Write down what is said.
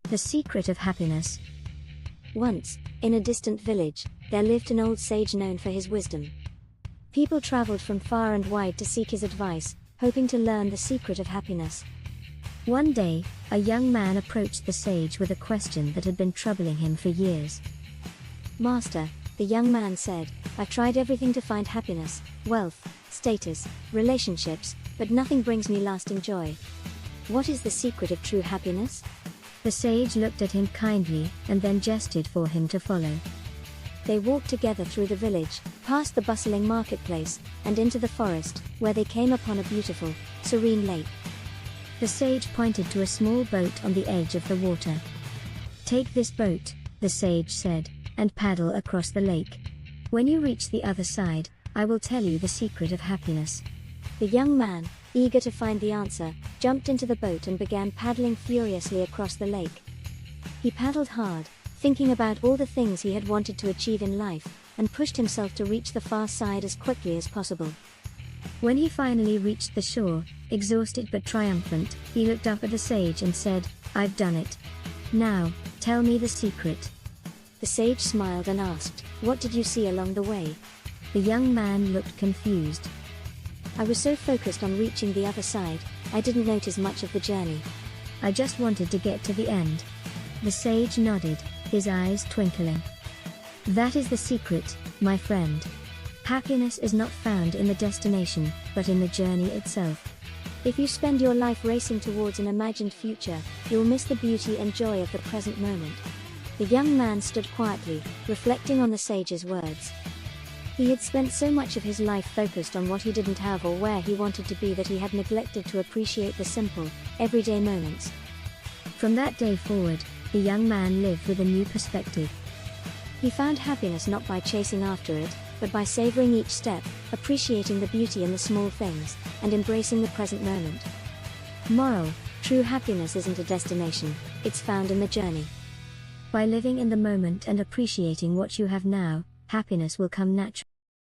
The secret of happiness. Once, in a distant village, there lived an old sage known for his wisdom. People traveled from far and wide to seek his advice, hoping to learn the secret of happiness. One day, a young man approached the sage with a question that had been troubling him for years. "Master," the young man said, "I've tried everything to find happiness, wealth, status, relationships, but nothing brings me lasting joy. What is the secret of true happiness?" The sage looked at him kindly, and then gestured for him to follow. They walked together through the village, past the bustling marketplace, and into the forest, where they came upon a beautiful, serene lake. The sage pointed to a small boat on the edge of the water. "Take this boat," the sage said, "and paddle across the lake. When you reach the other side, I will tell you the secret of happiness." The young man, eager to find the answer, jumped into the boat and began paddling furiously across the lake. He paddled hard, thinking about all the things he had wanted to achieve in life, and pushed himself to reach the far side as quickly as possible. When he finally reached the shore, exhausted but triumphant, he looked up at the sage and said, "I've done it. Now, tell me the secret." The sage smiled and asked, "What did you see along the way?" The young man looked confused. "I was so focused on reaching the other side, I didn't notice much of the journey. I just wanted to get to the end." The sage nodded, his eyes twinkling. "That is the secret, my friend. Happiness is not found in the destination, but in the journey itself. If you spend your life racing towards an imagined future, you'll miss the beauty and joy of the present moment." The young man stood quietly, reflecting on the sage's words. He had spent so much of his life focused on what he didn't have or where he wanted to be that he had neglected to appreciate the simple, everyday moments. From that day forward, the young man lived with a new perspective. He found happiness not by chasing after it, but by savoring each step, appreciating the beauty in the small things, and embracing the present moment. Moral: true happiness isn't a destination, it's found in the journey. By living in the moment and appreciating what you have now, happiness will come naturally.